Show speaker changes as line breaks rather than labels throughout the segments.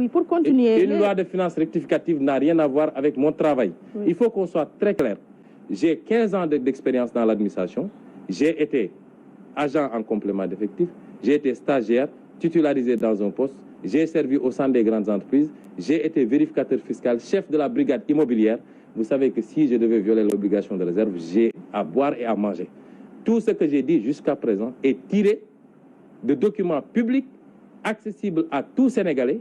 Oui, pour continuer.
Une loi de finances rectificative n'a rien à voir avec mon travail. Oui. Il faut qu'on soit très clair. J'ai 15 ans d'expérience dans l'administration. J'ai été agent en complément d'effectif. J'ai été stagiaire, titularisé dans un poste. J'ai servi au sein des grandes entreprises. J'ai été vérificateur fiscal, chef de la brigade immobilière. Vous savez que si je devais violer l'obligation de réserve, j'ai à boire et à manger. Tout ce que j'ai dit jusqu'à présent est tiré de documents publics accessibles à tout Sénégalais.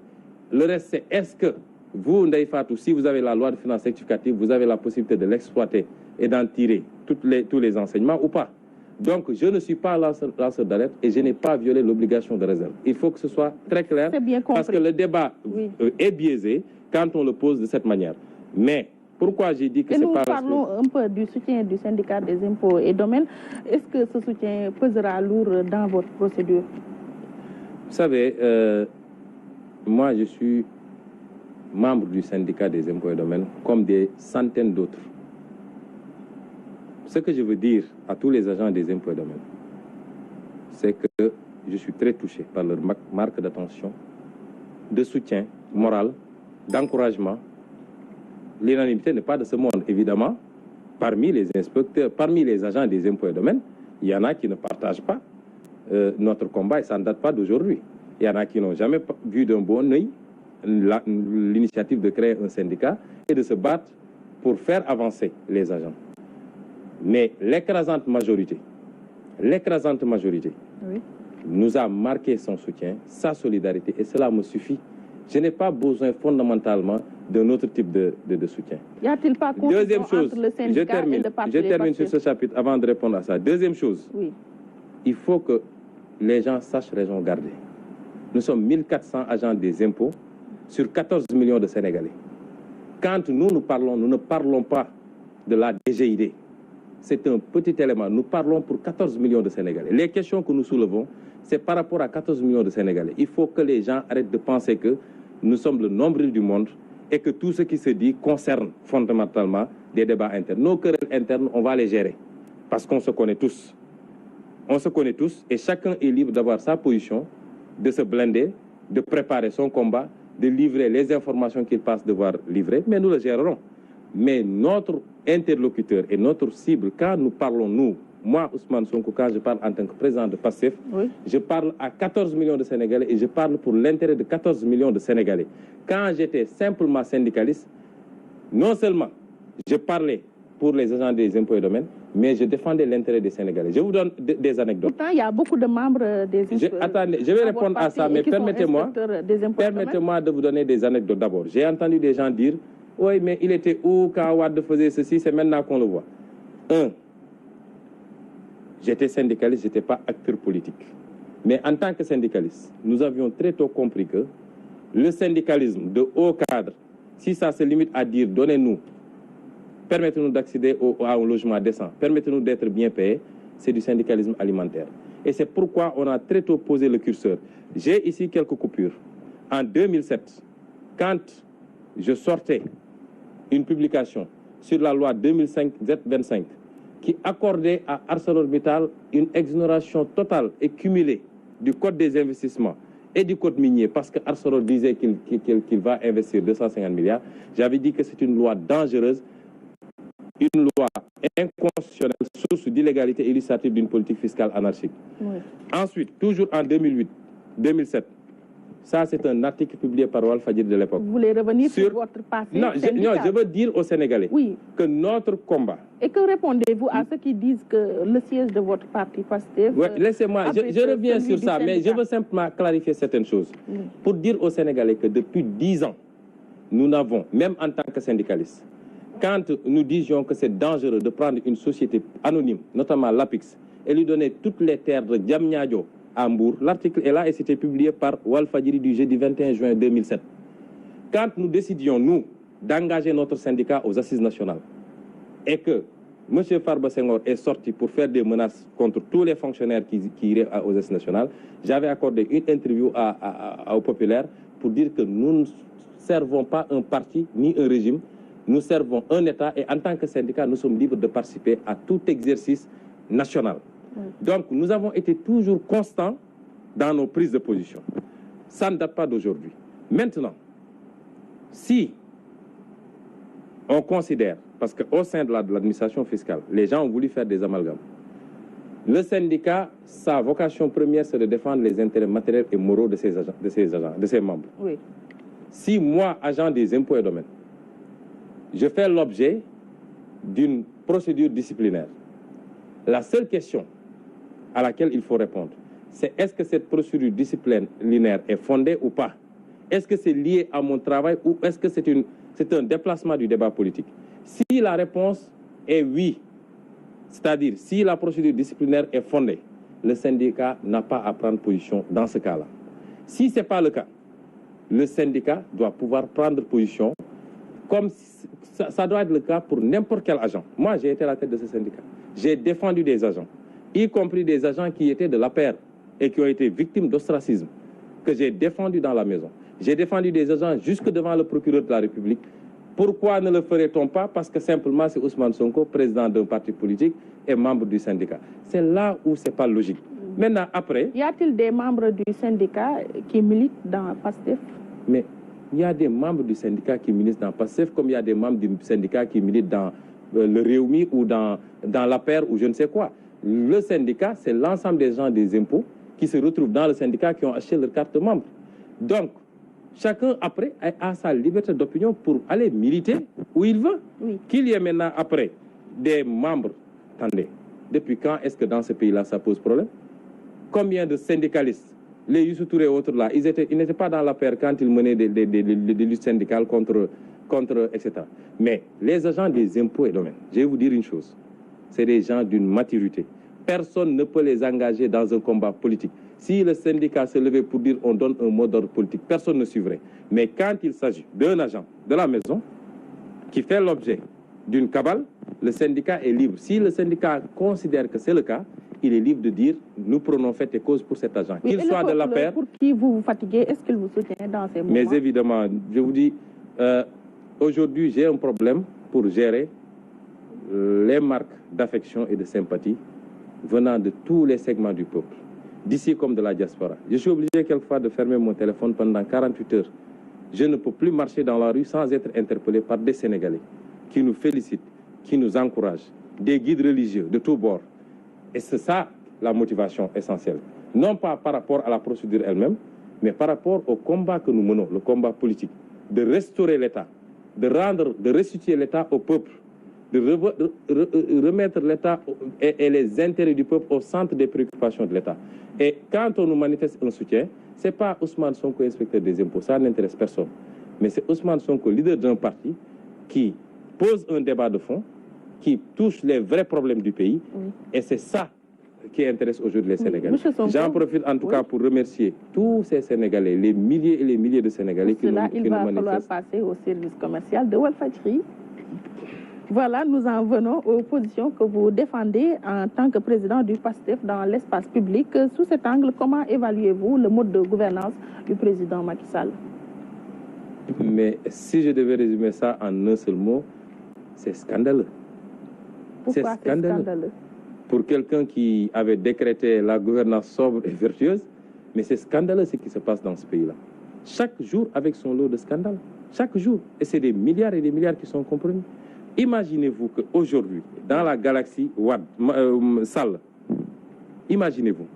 Le reste, c'est est-ce que vous, Ndeye Fatou, si vous avez la loi de finances rectificative, vous avez la possibilité de l'exploiter et d'en tirer tous les enseignements ou pas? Donc, je ne suis pas lanceur d'alerte et je n'ai pas violé l'obligation de réserve. Il faut que ce soit très clair parce que le débat est biaisé quand on le pose de cette manière. Mais pourquoi j'ai dit que c'est pas...
Nous parlons un peu du soutien du syndicat des impôts et domaines. Est-ce que ce soutien pesera lourd dans votre procédure?
Vous savez, moi je suis membre du syndicat des impôts et domaines comme des centaines d'autres. Ce que je veux dire à tous les agents des impôts et domaines, c'est que je suis très touché par leur marque d'attention, de soutien moral, d'encouragement. L'unanimité n'est pas de ce monde, évidemment. Parmi les inspecteurs, parmi les agents des impôts et domaines, il y en a qui ne partagent pas notre combat et ça ne date pas d'aujourd'hui. Il y en a qui n'ont jamais vu d'un bon œil l'initiative de créer un syndicat et de se battre pour faire avancer les agents. Mais l'écrasante majorité nous a marqué son soutien, sa solidarité, et cela me suffit. Je n'ai pas besoin fondamentalement d'un autre type de soutien.
Y a-t-il pas
deuxième chose,
entre le syndicat et le parti?
Je termine sur ce chapitre avant de répondre à ça. Deuxième chose, il faut que les gens sachent raison garder. Nous sommes 1400 agents des impôts sur 14 millions de Sénégalais. Quand nous parlons, nous ne parlons pas de la DGID. C'est un petit élément. Nous parlons pour 14 millions de Sénégalais. Les questions que nous soulevons, c'est par rapport à 14 millions de Sénégalais. Il faut que les gens arrêtent de penser que nous sommes le nombril du monde et que tout ce qui se dit concerne fondamentalement des débats internes. Nos querelles internes, on va les gérer parce qu'on se connaît tous. On se connaît tous et chacun est libre d'avoir sa position, de se blinder, de préparer son combat, de livrer les informations qu'il pense devoir livrer, mais nous le gérerons. Mais notre interlocuteur et notre cible, quand nous parlons, nous, moi, Ousmane Sonko, quand je parle en tant que président de PASTEF, je parle à 14 millions de Sénégalais et je parle pour l'intérêt de 14 millions de Sénégalais. Quand j'étais simplement syndicaliste, non seulement je parlais pour les agents des impôts et domaines, mais je défendais l'intérêt des Sénégalais. Je vous donne des anecdotes.
Pourtant, il y a beaucoup de membres des impôts.
Attendez, je vais répondre à ça, mais permettez-moi de vous donner des anecdotes d'abord. J'ai entendu des gens dire, oui, mais il était où quand Wade faisait ceci, c'est maintenant qu'on le voit. J'étais syndicaliste, je n'étais pas acteur politique. Mais en tant que syndicaliste, nous avions très tôt compris que le syndicalisme de haut cadre, si ça se limite à dire donnez-nous, permettez-nous d'accéder à un logement décent, permettez-nous d'être bien payés, c'est du syndicalisme alimentaire. Et c'est pourquoi on a très tôt posé le curseur. J'ai ici quelques coupures. En 2007, quand je sortais une publication sur la loi 2005-Z25 qui accordait à ArcelorMittal une exonération totale et cumulée du Code des investissements et du Code minier, parce que Arcelor disait qu'il va investir 250 milliards, j'avais dit que c'est une loi dangereuse, une loi inconstitutionnelle, source d'illégalité illustrative d'une politique fiscale anarchique. Ensuite, toujours en 2007, ça, c'est un article publié par Walfadjri de l'époque.
Vous voulez revenir sur votre passé?
Non, je veux dire aux Sénégalais que notre combat...
Et que répondez-vous à ceux qui disent que le siège de votre parti PASTEF...
Laissez-moi, je reviens sur ça, mais je veux simplement clarifier certaines choses. Pour dire aux Sénégalais que depuis 10 ans, nous n'avons, même en tant que syndicalistes, quand nous disions que c'est dangereux de prendre une société anonyme, notamment l'APIX, et lui donner toutes les terres de Diamniadio, à Hambourg. L'article est là et c'était publié par Walfadjri du jeudi 21 juin 2007. Quand nous décidions, nous, d'engager notre syndicat aux assises nationales et que M. Farba Senghor est sorti pour faire des menaces contre tous les fonctionnaires qui iraient aux assises nationales, j'avais accordé une interview au Populaire pour dire que nous ne servons pas un parti ni un régime, nous servons un État et en tant que syndicat, nous sommes libres de participer à tout exercice national. Donc, nous avons été toujours constants dans nos prises de position. Ça ne date pas d'aujourd'hui. Maintenant, Si on considère, parce qu'au sein de l'administration fiscale, les gens ont voulu faire des amalgames. Le syndicat, sa vocation première, c'est de défendre les intérêts matériels et moraux de ses agents, de ses membres.
Oui.
Si moi, agent des impôts et domaines, je fais l'objet d'une procédure disciplinaire, la seule question à laquelle il faut répondre, c'est est-ce que cette procédure disciplinaire est fondée ou pas? Est-ce que c'est lié à mon travail ou est-ce que c'est un déplacement du débat politique? Si la réponse est oui, c'est-à-dire si la procédure disciplinaire est fondée, le syndicat n'a pas à prendre position dans ce cas-là. Si ce n'est pas le cas, le syndicat doit pouvoir prendre position comme ça doit être le cas pour n'importe quel agent. Moi, j'ai été à la tête de ce syndicat. J'ai défendu des agents, y compris des agents qui étaient de l'APR et qui ont été victimes d'ostracisme, que j'ai défendu dans la maison. J'ai défendu des agents jusque devant le procureur de la République. Pourquoi ne le ferait-on pas? Parce que simplement c'est Ousmane Sonko, président d'un parti politique et membre du syndicat. C'est là où ce n'est pas logique. Maintenant, après...
Y a-t-il des membres du syndicat qui militent dans PASTEF?
Mais il y a des membres du syndicat qui militent dans PASTEF, comme il y a des membres du syndicat qui militent dans le Réumi ou dans l'APR ou je ne sais quoi. Le syndicat, c'est l'ensemble des gens des impôts qui se retrouvent dans le syndicat qui ont acheté leur carte de membre. Donc, chacun, après, a sa liberté d'opinion pour aller militer où il veut.
Oui. Qu'il
y ait maintenant, après, des membres... Attendez, depuis quand est-ce que dans ce pays-là, ça pose problème? Combien de syndicalistes, les Youssou Touré et autres là, ils n'étaient pas dans la paire quand ils menaient des luttes syndicales contre, etc. Mais les agents des impôts et domaines, je vais vous dire une chose, c'est des gens d'une maturité. Personne ne peut les engager dans un combat politique. Si le syndicat se levait pour dire on donne un mot d'ordre politique, personne ne suivrait. Mais quand il s'agit d'un agent de la maison qui fait l'objet d'une cabale, le syndicat est libre. Si le syndicat considère que c'est le cas, il est libre de dire nous prenons fait et cause pour cet agent.
Oui, qu'il soit de la paire. Pour qui vous vous fatiguez, est-ce qu'il vous soutient dans ces moments?
Mais évidemment, je vous dis, aujourd'hui j'ai un problème pour gérer les marques d'affection et de sympathie venant de tous les segments du peuple, d'ici comme de la diaspora. Je suis obligé quelquefois de fermer mon téléphone pendant 48 heures. Je ne peux plus marcher dans la rue sans être interpellé par des Sénégalais qui nous félicitent, qui nous encouragent, des guides religieux de tous bords. Et c'est ça la motivation essentielle. Non pas par rapport à la procédure elle-même, mais par rapport au combat que nous menons, le combat politique, de restaurer l'État, de restituer l'État au peuple, de remettre l'État et les intérêts du peuple au centre des préoccupations de l'État. Et quand on nous manifeste un soutien, ce n'est pas Ousmane Sonko, inspecteur des impôts, ça n'intéresse personne. Mais c'est Ousmane Sonko, leader d'un parti, qui pose un débat de fond, qui touche les vrais problèmes du pays. Oui. Et c'est ça qui intéresse aujourd'hui les Sénégalais. J'en profite en tout cas pour remercier tous ces Sénégalais, les milliers et les milliers de Sénégalais qui nous manifestent.
Il va falloir passer au service commercial de Walfadjri. Voilà, nous en venons aux positions que vous défendez en tant que président du PASTEF dans l'espace public. Sous cet angle, comment évaluez-vous le mode de gouvernance du président Macky Sall?
Mais si je devais résumer ça en un seul mot, c'est scandaleux.
Pourquoi c'est scandaleux?
Pour quelqu'un qui avait décrété la gouvernance sobre et vertueuse, mais c'est scandaleux ce qui se passe dans ce pays-là. Chaque jour avec son lot de scandales. Chaque jour. Et c'est des milliards et des milliards qui sont compromis. Imaginez-vous qu'aujourd'hui, dans la galaxie Sall, imaginez-vous,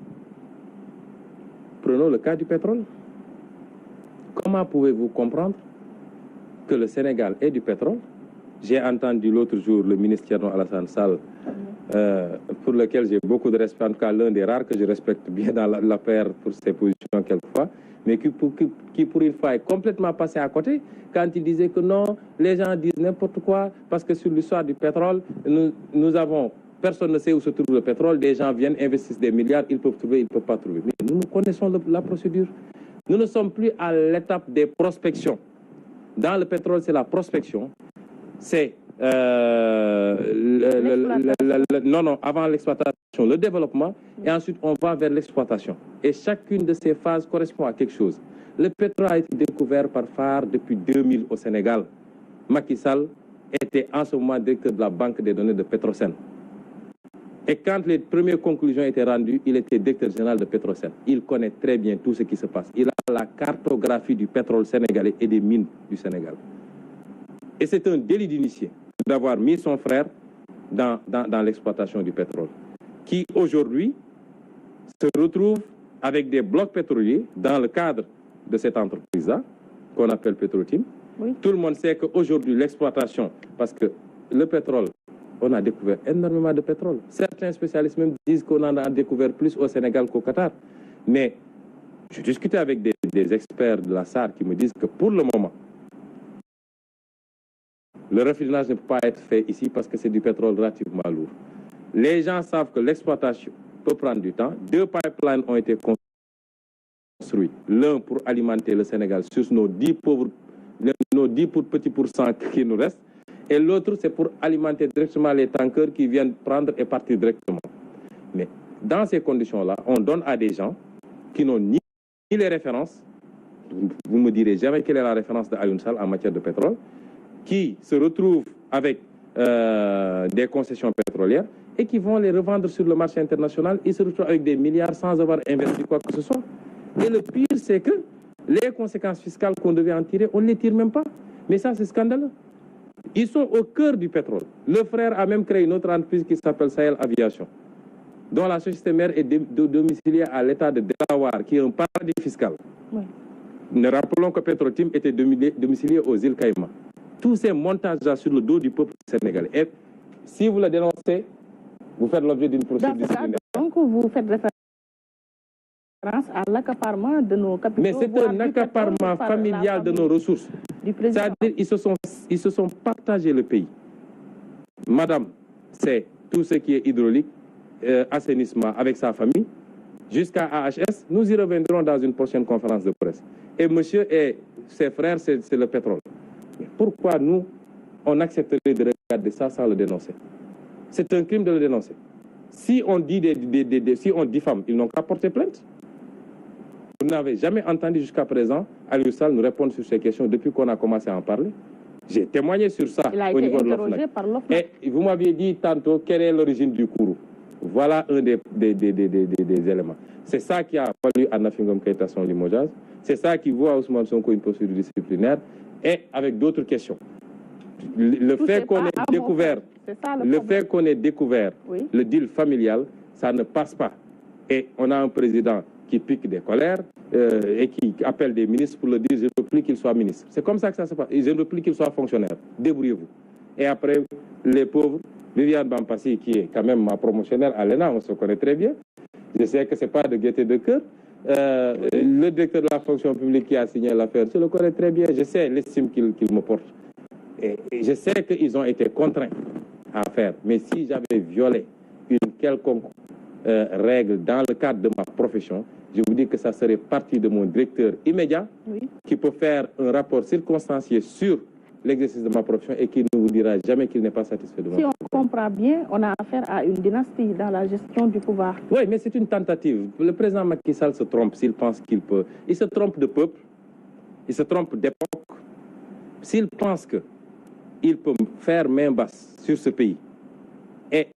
prenons le cas du pétrole. Comment pouvez-vous comprendre que le Sénégal ait du pétrole? J'ai entendu l'autre jour le ministre Thierno Alassane Sall, pour lequel j'ai beaucoup de respect, en tout cas l'un des rares que je respecte bien dans l'affaire pour ses positions quelquefois, mais qui pour une fois est complètement passé à côté quand il disait que non, les gens disent n'importe quoi parce que sur l'histoire du pétrole, personne ne sait où se trouve le pétrole, des gens viennent, investissent des milliards, ils peuvent trouver, ils ne peuvent pas trouver. Mais nous connaissons la procédure. Nous ne sommes plus à l'étape des prospections. Dans le pétrole, c'est la prospection. C'est avant l'exploitation, le développement, et ensuite on va vers l'exploitation. Et chacune de ces phases correspond à quelque chose. Le pétrole a été découvert par phare depuis 2000 au Sénégal. Macky Sall était en ce moment directeur de la banque des données de Petrosen. Et quand les premières conclusions étaient rendues, il était directeur général de Petrosen. Il connaît très bien tout ce qui se passe. Il a la cartographie du pétrole sénégalais et des mines du Sénégal. Et c'est un délit d'initié d'avoir mis son frère dans l'exploitation du pétrole, qui aujourd'hui se retrouve avec des blocs pétroliers dans le cadre de cette entreprise-là, qu'on appelle Petrotim. Oui. Tout le monde sait qu'aujourd'hui, l'exploitation, parce que le pétrole, on a découvert énormément de pétrole. Certains spécialistes même disent qu'on en a découvert plus au Sénégal qu'au Qatar. Mais je discutais avec des experts de la SAR qui me disent que pour le moment, le raffinage ne peut pas être fait ici parce que c'est du pétrole relativement lourd. Les gens savent que l'exploitation peut prendre du temps. 2 pipelines ont été construits. L'un pour alimenter le Sénégal sur nos 10 petits pourcents qui nous restent. Et l'autre, c'est pour alimenter directement les tankers qui viennent prendre et partir directement. Mais dans ces conditions-là, on donne à des gens qui n'ont ni les références, vous ne me direz jamais quelle est la référence de Alioune Sall en matière de pétrole, qui se retrouvent avec des concessions pétrolières et qui vont les revendre sur le marché international. Ils se retrouvent avec des milliards sans avoir investi quoi que ce soit. Et le pire, c'est que les conséquences fiscales qu'on devait en tirer, on ne les tire même pas. Mais ça, c'est scandaleux. Ils sont au cœur du pétrole. Le frère a même créé une autre entreprise qui s'appelle Sahel Aviation, dont la société mère est domiciliée à l'État de Delaware, qui est un paradis fiscal. Oui. Nous rappelons que Petrotim était domicilié aux îles Caïmans. Tous ces montages-là sur le dos du peuple sénégalais. Et si vous le dénoncez, vous faites l'objet d'une procédure disciplinaire.
Donc vous faites référence à l'accaparement de nos capitaux.
Mais c'est un accaparement familial de nos ressources. C'est-à-dire ils se sont partagés le pays. Madame, c'est tout ce qui est hydraulique, assainissement avec sa famille, jusqu'à AHS. Nous y reviendrons dans une prochaine conférence de presse. Et monsieur et ses frères, c'est le pétrole. Mais pourquoi nous, on accepterait de regarder ça sans le dénoncer? C'est un crime de le dénoncer. Si on dit si on diffame, ils n'ont qu'à porter plainte. Vous n'avez jamais entendu jusqu'à présent Aliou Sall nous répondre sur ces questions depuis qu'on a commencé à en parler. J'ai témoigné sur ça au niveau de l'OFNAC. Et vous m'aviez dit tantôt quelle est l'origine du Kourou. Voilà un des éléments. C'est ça qui a fallu à Nafingom Keïta son limogeage. C'est ça qui vaut à Ousmane Sonko une procédure disciplinaire et avec d'autres questions. Le fait qu'on ait découvert, oui, le deal familial, ça ne passe pas. Et on a un président qui pique des colères et qui appelle des ministres pour le dire « je ne veux plus qu'il soit ministre ». C'est comme ça que ça se passe. Je ne veux plus qu'il soit fonctionnaire. Débrouillez-vous. Et après, les pauvres, Viviane Bampassi, qui est quand même ma promotionnaire à l'ENA, on se connaît très bien. Je sais que ce n'est pas de gaieté de cœur. Le directeur de la fonction publique qui a signé l'affaire, je le connais très bien. Je sais l'estime qu'il me porte. Et je sais qu'ils ont été contraints à faire. Mais si j'avais violé une quelconque règle dans le cadre de ma profession, je vous dis que ça serait partie de mon directeur immédiat, oui, qui peut faire un rapport circonstancié sur l'exercice de ma profession et qui ne vous dira jamais qu'il n'est pas satisfait de moi.
Si on comprend bien, on a affaire à une dynastie dans la gestion du pouvoir.
Oui, mais c'est une tentative. Le président Macky Sall se trompe s'il pense qu'il peut. Il se trompe de peuple, il se trompe d'époque. S'il pense qu'il peut faire main basse sur ce pays et